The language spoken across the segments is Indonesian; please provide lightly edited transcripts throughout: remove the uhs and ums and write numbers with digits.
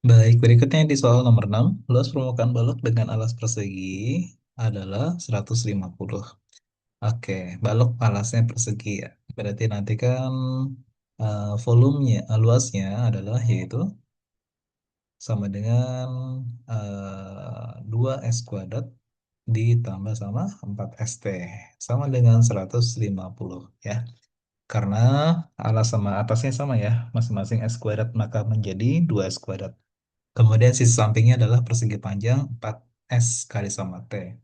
Baik, berikutnya di soal nomor 6, luas permukaan balok dengan alas persegi adalah 150. Oke, balok alasnya persegi ya. Berarti nanti kan volumenya, luasnya adalah yaitu sama dengan 2S kuadrat ditambah sama 4ST. Sama dengan 150 ya. Karena alas sama atasnya sama ya, masing-masing S kuadrat maka menjadi 2S kuadrat. Kemudian sisi sampingnya adalah persegi panjang 4S kali sama T.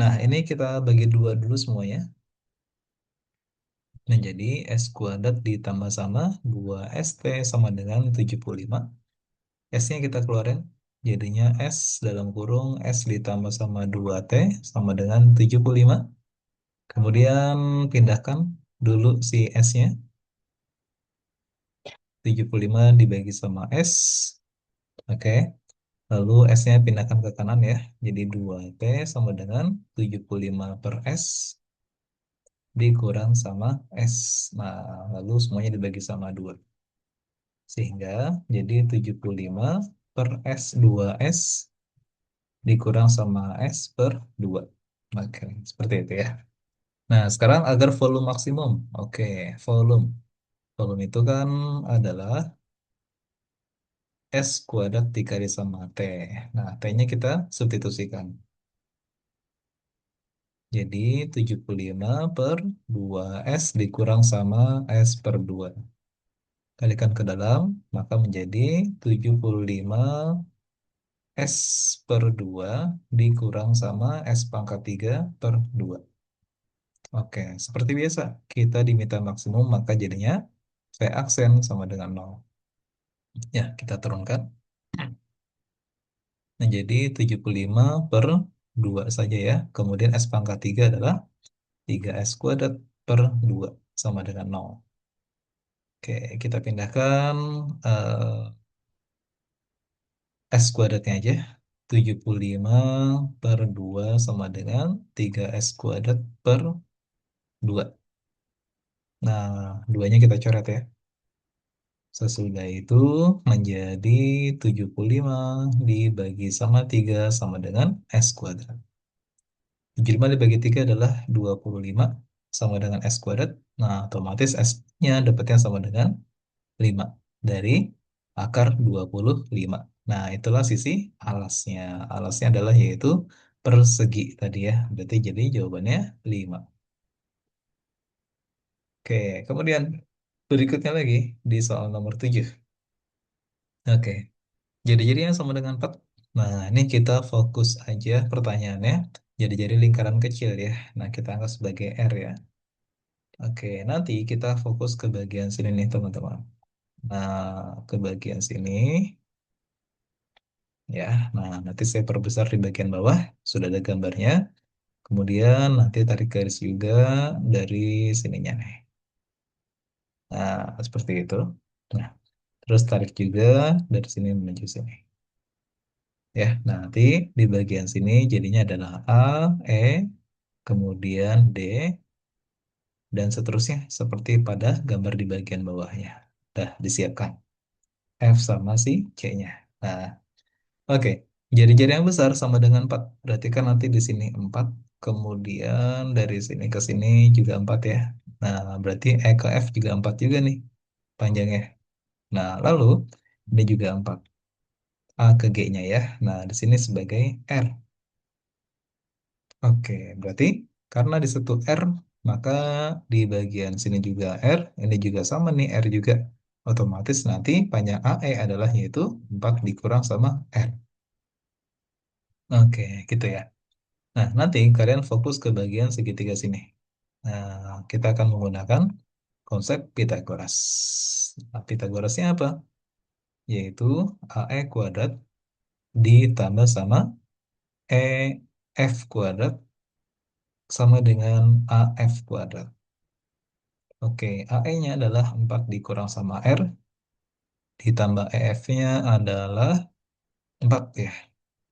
Nah, ini kita bagi dua dulu semuanya. Menjadi S kuadrat ditambah sama 2ST sama dengan 75. S-nya kita keluarin. Jadinya S dalam kurung S ditambah sama 2T sama dengan 75. Kemudian pindahkan dulu si S-nya. 75 dibagi sama S. Oke. Lalu S-nya pindahkan ke kanan ya. Jadi 2T sama dengan 75 per S dikurang sama S. Nah, lalu semuanya dibagi sama 2. Sehingga jadi 75 per S 2S dikurang sama S per 2. Oke, seperti itu ya. Nah, sekarang agar volume maksimum. Oke, volume. Volume itu kan adalah S kuadrat dikali sama T. Nah, T-nya kita substitusikan. Jadi 75 per 2S dikurang sama S per 2. Kalikan ke dalam, maka menjadi 75 S per 2 dikurang sama S pangkat 3 per 2. Oke, seperti biasa, kita diminta maksimum, maka jadinya V aksen sama dengan 0. Ya, kita turunkan. Menjadi 75 per 2 saja ya. Kemudian S pangkat 3 adalah 3S kuadrat per 2 sama dengan 0. Oke, kita pindahkan S kuadratnya aja. 75 per 2 sama dengan 3S kuadrat per 2. Nah, duanya kita coret ya. Sesudah itu menjadi 75 dibagi sama 3 sama dengan S kuadrat. 75 dibagi 3 adalah 25 sama dengan S kuadrat. Nah, otomatis S-nya dapatnya sama dengan 5 dari akar 25. Nah, itulah sisi alasnya. Alasnya adalah yaitu persegi tadi ya. Berarti jadi jawabannya 5. Oke, kemudian berikutnya lagi di soal nomor 7. Oke, jadi yang sama dengan 4. Nah, ini kita fokus aja pertanyaannya. Jadi lingkaran kecil ya. Nah, kita anggap sebagai R ya. Oke, nanti kita fokus ke bagian sini nih teman-teman. Nah, ke bagian sini ya. Nah, nanti saya perbesar di bagian bawah, sudah ada gambarnya. Kemudian nanti tarik garis juga dari sininya nih. Nah, seperti itu. Nah, terus tarik juga dari sini menuju sini. Ya, nah nanti di bagian sini jadinya adalah A, E, kemudian D, dan seterusnya seperti pada gambar di bagian bawahnya. Dah disiapkan. F sama si C-nya. Nah, oke, jari-jari yang besar sama dengan 4. Berarti kan nanti di sini 4. Kemudian dari sini ke sini juga 4 ya. Nah, berarti E ke F juga 4 juga nih panjangnya. Nah, lalu ini juga 4. A ke G-nya ya. Nah, di sini sebagai R. Oke, berarti karena di situ R, maka di bagian sini juga R. Ini juga sama nih R juga. Otomatis nanti panjang AE adalah yaitu 4 dikurang sama R. Oke, gitu ya. Nah, nanti kalian fokus ke bagian segitiga sini. Nah, kita akan menggunakan konsep Pythagoras. Nah, Pythagorasnya apa? Yaitu AE kuadrat ditambah sama EF kuadrat sama dengan AF kuadrat. Oke, AE-nya adalah 4 dikurang sama R, ditambah EF-nya adalah 4 ya.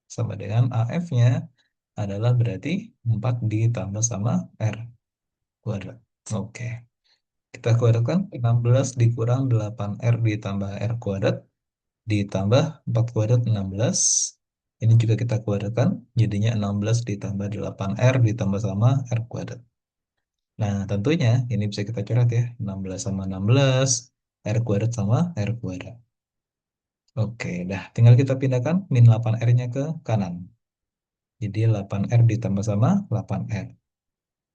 Sama dengan AF-nya adalah berarti 4 ditambah sama R kuadrat. Oke. Kita kuadratkan 16 dikurang 8R ditambah R kuadrat ditambah 4 kuadrat 16. Ini juga kita kuadratkan, jadinya 16 ditambah 8R ditambah sama R kuadrat. Nah, tentunya ini bisa kita coret ya, 16 sama 16, R kuadrat sama R kuadrat. Oke, dah tinggal kita pindahkan min 8R-nya ke kanan. Jadi 8R ditambah sama 8R.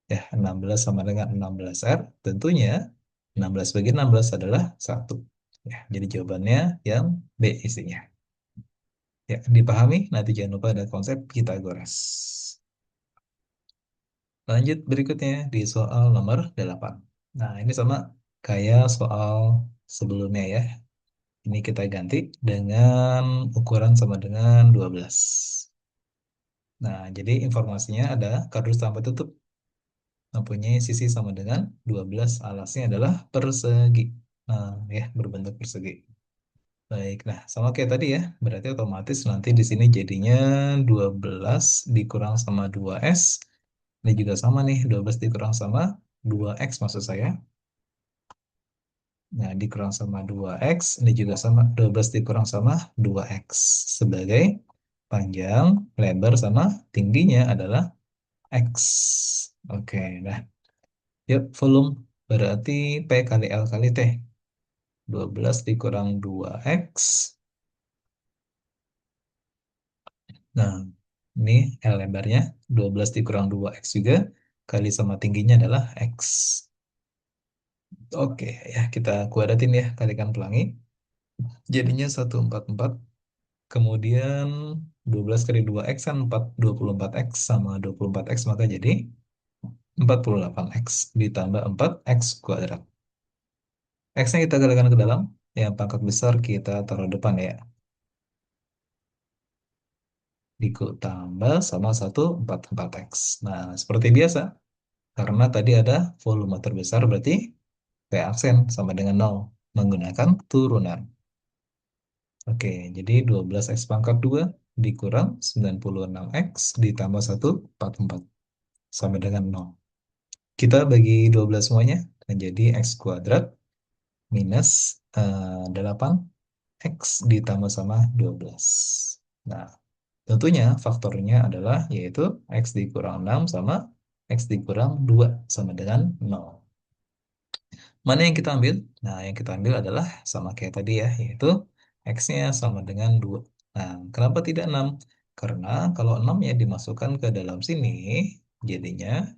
Ya, 16 sama dengan 16R. Tentunya 16 bagi 16 adalah 1. Ya, jadi jawabannya yang B isinya. Ya, dipahami? Nanti jangan lupa ada konsep Pitagoras. Lanjut berikutnya di soal nomor 8. Nah, ini sama kayak soal sebelumnya ya. Ini kita ganti dengan ukuran sama dengan 12. Nah, jadi informasinya ada kardus tanpa tutup mempunyai sisi sama dengan 12, alasnya adalah persegi. Nah, ya, berbentuk persegi. Baik, nah sama kayak tadi ya, berarti otomatis nanti di sini jadinya 12 dikurang sama 2S. Ini juga sama nih, 12 dikurang sama 2X maksud saya. Nah, dikurang sama 2X, ini juga sama, 12 dikurang sama 2X. Sebagai panjang, lebar, sama tingginya adalah X. Oke, nah, yuk volume berarti P kali L kali T. 12 dikurang 2X. Nah, ini L lebarnya 12 dikurang 2X juga kali sama tingginya adalah X. Oke, ya kita kuadratin ya, kalikan pelangi. Jadinya 144. Kemudian 12 kali 2X kan 24X sama 24X maka jadi 48X ditambah 4X kuadrat. X-nya kita kalikan ke dalam, yang pangkat besar kita taruh depan ya. Ditambah sama 144X. Nah, seperti biasa, karena tadi ada volume terbesar berarti P aksen sama dengan 0 menggunakan turunan. Oke, jadi 12X pangkat 2 dikurang 96X ditambah 144 sama dengan 0. Kita bagi 12 semuanya menjadi X kuadrat minus 8X ditambah sama 12. Nah, tentunya faktornya adalah yaitu X dikurang 6 sama X dikurang 2 sama dengan 0. Mana yang kita ambil? Nah, yang kita ambil adalah sama kayak tadi ya, yaitu X-nya sama dengan 2. Nah, kenapa tidak 6? Karena kalau 6 ya dimasukkan ke dalam sini, jadinya,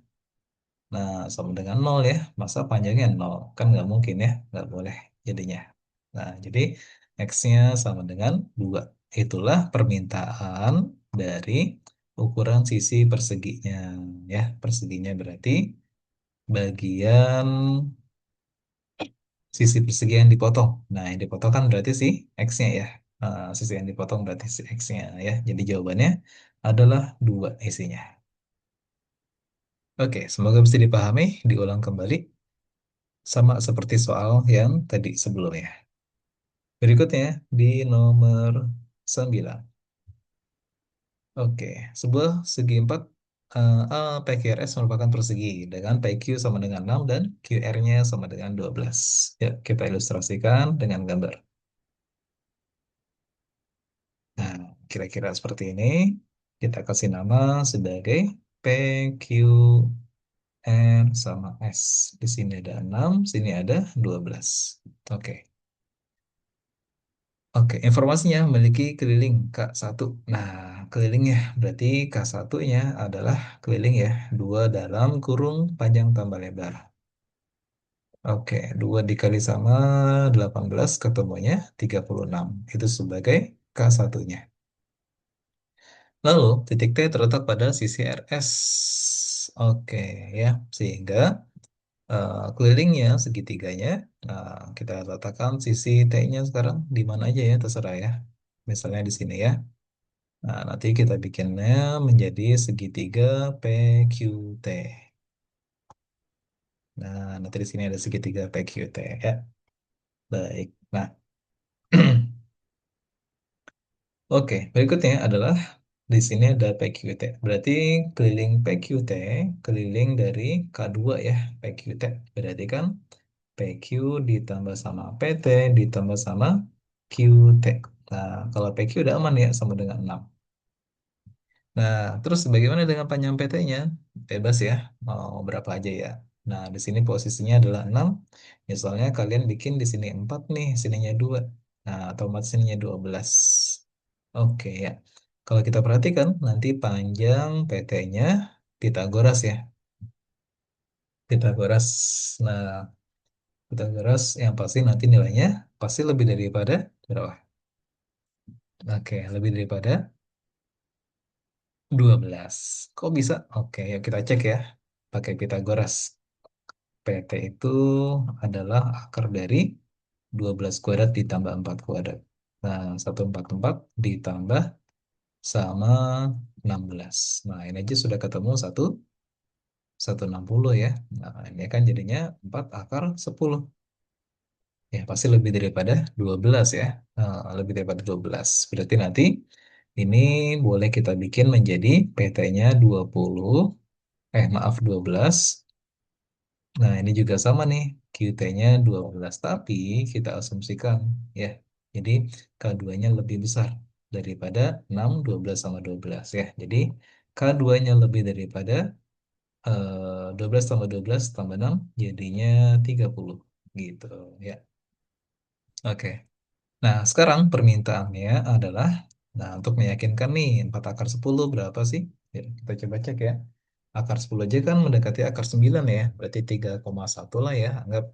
nah sama dengan 0 ya. Masa panjangnya 0? Kan nggak mungkin ya, nggak boleh jadinya. Nah, jadi X-nya sama dengan 2. Itulah permintaan dari ukuran sisi perseginya. Ya, perseginya berarti bagian sisi persegi yang dipotong. Nah, yang dipotong kan berarti si X-nya ya. Sisi yang dipotong berarti si X-nya ya. Jadi jawabannya adalah 2 isinya. Oke, semoga bisa dipahami. Diulang kembali. Sama seperti soal yang tadi sebelumnya. Berikutnya di nomor 9. Oke, sebuah segi 4 A PQRS merupakan persegi dengan PQ sama dengan 6 dan QR-nya sama dengan 12. Ya, kita ilustrasikan dengan gambar. Nah, kira-kira seperti ini. Kita kasih nama sebagai P, Q, R sama S. Di sini ada 6, sini ada 12. Oke. Oke, informasinya memiliki keliling K1. Nah, kelilingnya berarti K1-nya adalah keliling ya, 2 dalam kurung panjang tambah lebar. Oke, 2 dikali sama 18 ketemunya 36. Itu sebagai K1-nya. Lalu, titik T terletak pada sisi RS. Oke, ya. Sehingga kelilingnya, segitiganya, nah, kita letakkan sisi T-nya sekarang di mana aja ya, terserah ya. Misalnya di sini ya. Nah, nanti kita bikinnya menjadi segitiga PQT. Nah, nanti di sini ada segitiga PQT ya. Baik. Nah, oke, berikutnya adalah di sini ada PQT. Berarti keliling PQT, keliling dari K2 ya, PQT. Berarti kan PQ ditambah sama PT ditambah sama QT. Nah, kalau PQ udah aman ya sama dengan 6. Nah, terus bagaimana dengan panjang PT-nya? Bebas ya, mau berapa aja ya. Nah, di sini posisinya adalah 6. Misalnya kalian bikin di sini 4 nih, sininya 2. Nah, otomatis sininya 12. Oke ya. Kalau kita perhatikan, nanti panjang PT-nya Pitagoras ya. Pitagoras. Nah, Pitagoras yang pasti nanti nilainya pasti lebih daripada berapa? Oke, lebih daripada 12. Kok bisa? Oke, yuk kita cek ya. Pakai Pitagoras. PT itu adalah akar dari 12 kuadrat ditambah 4 kuadrat. Nah, 144 ditambah sama 16. Nah, ini aja sudah ketemu 160 ya. Nah, ini kan jadinya 4 akar 10. Ya, pasti lebih daripada 12 ya. Nah, lebih daripada 12. Berarti nanti ini boleh kita bikin menjadi PT-nya 20. Maaf 12. Nah, ini juga sama nih, QT-nya 12, tapi kita asumsikan ya. Jadi K2-nya lebih besar daripada 6, 12 sama 12 ya. Jadi K2-nya lebih daripada 12 tambah 12 tambah 6 jadinya 30 gitu ya. Oke. Nah, sekarang permintaannya adalah, nah untuk meyakinkan nih 4 akar 10 berapa sih? Ya, kita coba cek ya. Akar 10 aja kan mendekati akar 9 ya, berarti 3,1 lah ya, anggap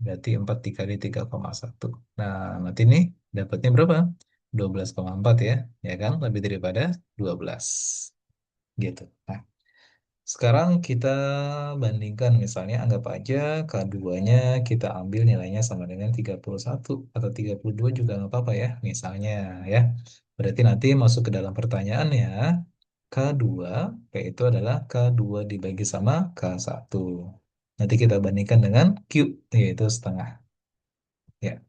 berarti 4 dikali 3,1. Nah, nanti nih dapatnya berapa? 12,4 ya, ya kan? Lebih daripada 12 gitu. Nah, sekarang kita bandingkan misalnya anggap aja K2-nya kita ambil nilainya sama dengan 31 atau 32 juga nggak apa-apa ya misalnya ya. Berarti nanti masuk ke dalam pertanyaannya K2 P itu adalah K2 dibagi sama K1. Nanti kita bandingkan dengan Q yaitu setengah. Ya,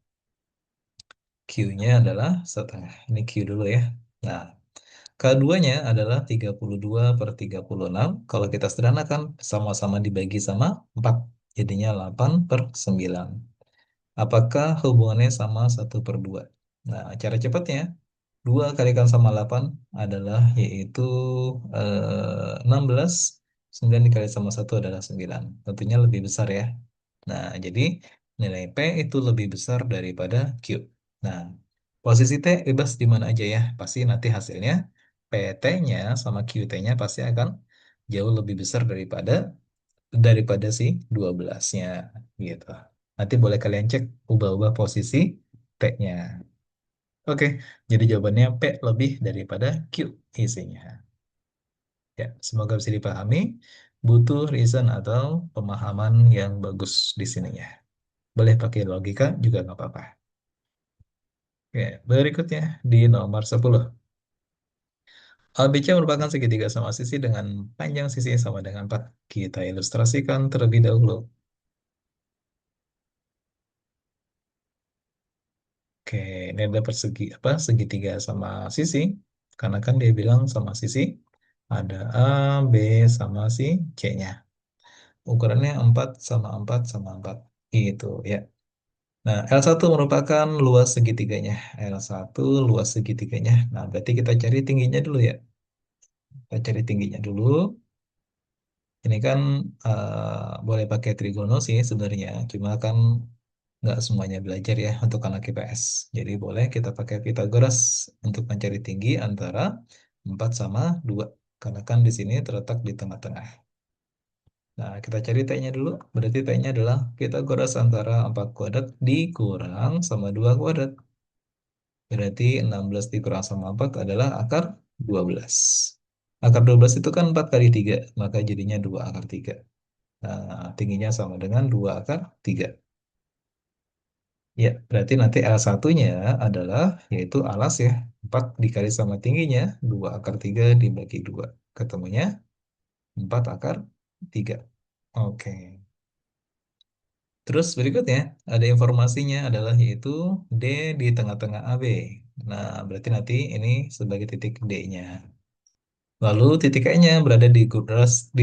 Q-nya adalah setengah. Ini Q dulu ya. Nah, K2-nya adalah 32 per 36. Kalau kita sederhanakan, sama-sama dibagi sama 4. Jadinya 8 per 9. Apakah hubungannya sama 1/2? Nah, cara cepatnya, 2 kalikan sama 8 adalah yaitu 16. 9 dikali sama 1 adalah 9. Tentunya lebih besar ya. Nah, jadi nilai P itu lebih besar daripada Q. Nah, posisi T bebas di mana aja ya. Pasti nanti hasilnya PT-nya sama QT-nya pasti akan jauh lebih besar daripada si 12-nya gitu. Nanti boleh kalian cek ubah-ubah posisi T-nya. Oke, jadi jawabannya P lebih daripada Q isinya. Ya, semoga bisa dipahami. Butuh reason atau pemahaman yang bagus di sininya. Boleh pakai logika juga nggak apa-apa. Oke, berikutnya di nomor 10. ABC merupakan segitiga sama sisi dengan panjang sisi yang sama dengan 4. Kita ilustrasikan terlebih dahulu. Oke, ini ada persegi apa segitiga sama sisi. Karena kan dia bilang sama sisi ada A, B sama si C-nya. Ukurannya 4 sama 4 sama 4. Itu ya. Nah, L1 merupakan luas segitiganya. L1 luas segitiganya. Nah, berarti kita cari tingginya dulu ya. Kita cari tingginya dulu. Ini kan boleh pakai trigono sih sebenarnya. Cuma kan nggak semuanya belajar ya untuk anak IPS. Jadi boleh kita pakai Pitagoras untuk mencari tinggi antara 4 sama 2. Karena kan di sini terletak di tengah-tengah. Nah, kita cari T-nya dulu. Berarti T-nya adalah Pitagoras antara 4 kuadrat dikurang sama 2 kuadrat. Berarti 16 dikurang sama 4 adalah akar 12. Akar 12 itu kan 4 kali 3, maka jadinya 2 akar 3. Nah, tingginya sama dengan 2 akar 3. Ya, berarti nanti L1-nya adalah yaitu alas ya. 4 dikali sama tingginya, 2 akar 3 dibagi 2. Ketemunya 4 akar 3. Oke. Terus berikutnya ada informasinya adalah yaitu D di tengah-tengah AB. Nah, berarti nanti ini sebagai titik D-nya. Lalu titik E-nya berada di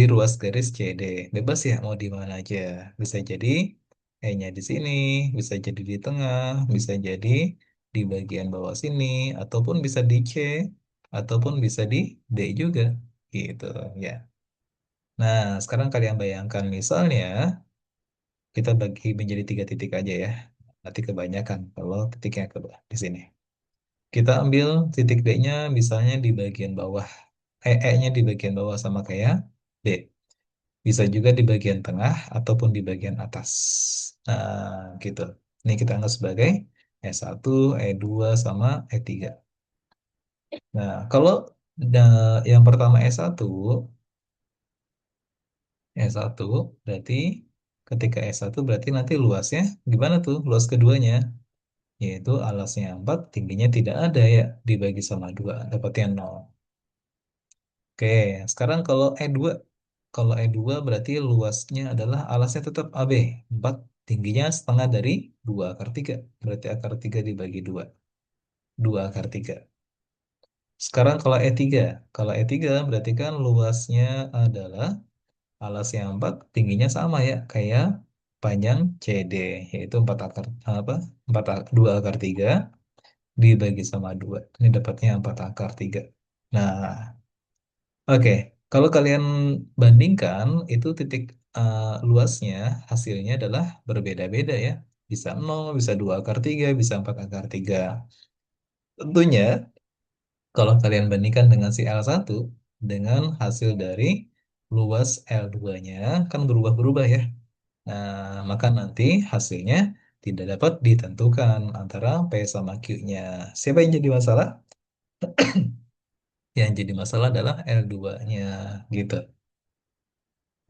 ruas garis CD. Bebas ya mau di mana aja. Bisa jadi E-nya di sini, bisa jadi di tengah, bisa jadi di bagian bawah sini, ataupun bisa di C, ataupun bisa di D juga, gitu ya. Nah, sekarang kalian bayangkan misalnya kita bagi menjadi tiga titik aja ya. Nanti kebanyakan kalau titiknya ke di sini. Kita ambil titik D-nya misalnya di bagian bawah, E-nya di bagian bawah sama kayak D. Bisa juga di bagian tengah ataupun di bagian atas. Nah, gitu. Ini kita anggap sebagai E1, E2, sama E3. Nah, kalau yang pertama S1, S1 berarti ketika S1 berarti nanti luasnya gimana tuh? Luas keduanya, yaitu alasnya 4, tingginya tidak ada ya, dibagi sama 2, dapatnya 0. Oke, sekarang kalau E2 berarti luasnya adalah alasnya tetap AB, 4, tingginya setengah dari 2 akar 3. Berarti akar 3 dibagi 2, 2 akar 3. Sekarang kalau E3 berarti kan luasnya adalah alasnya 4, tingginya sama ya, kayak panjang CD, yaitu 4 akar, apa? 2 akar 3 dibagi sama 2. Ini dapatnya 4 akar 3. Nah, oke, kalau kalian bandingkan itu titik luasnya hasilnya adalah berbeda-beda ya. Bisa 0, bisa 2 akar 3, bisa 4 akar 3. Tentunya kalau kalian bandingkan dengan si L1 dengan hasil dari luas L2-nya kan berubah-berubah ya. Nah, maka nanti hasilnya tidak dapat ditentukan antara P sama Q-nya. Siapa yang jadi masalah? Yang jadi masalah adalah L2-nya gitu.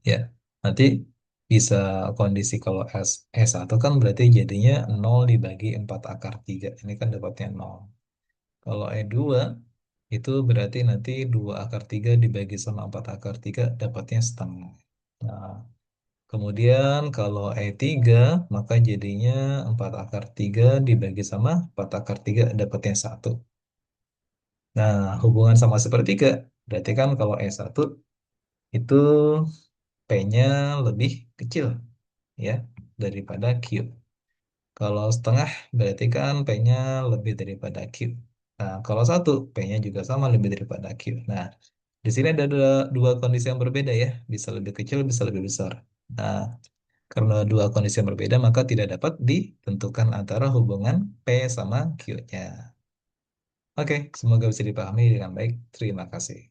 Ya, nanti bisa kondisi kalau S1 kan berarti jadinya 0 dibagi 4 akar 3. Ini kan dapatnya 0. Kalau E2 itu berarti nanti 2 akar 3 dibagi sama 4 akar 3 dapatnya setengah. Nah, kemudian kalau E3 maka jadinya 4 akar 3 dibagi sama 4 akar 3 dapatnya 1. Nah, hubungan sama sepertiga. Berarti kan kalau E1 itu P-nya lebih kecil ya daripada Q. Kalau setengah berarti kan P-nya lebih daripada Q. Nah, kalau satu P-nya juga sama lebih daripada Q. Nah, di sini ada dua kondisi yang berbeda ya, bisa lebih kecil, bisa lebih besar. Nah, karena dua kondisi yang berbeda maka tidak dapat ditentukan antara hubungan P sama Q-nya. Oke, semoga bisa dipahami dengan baik. Terima kasih.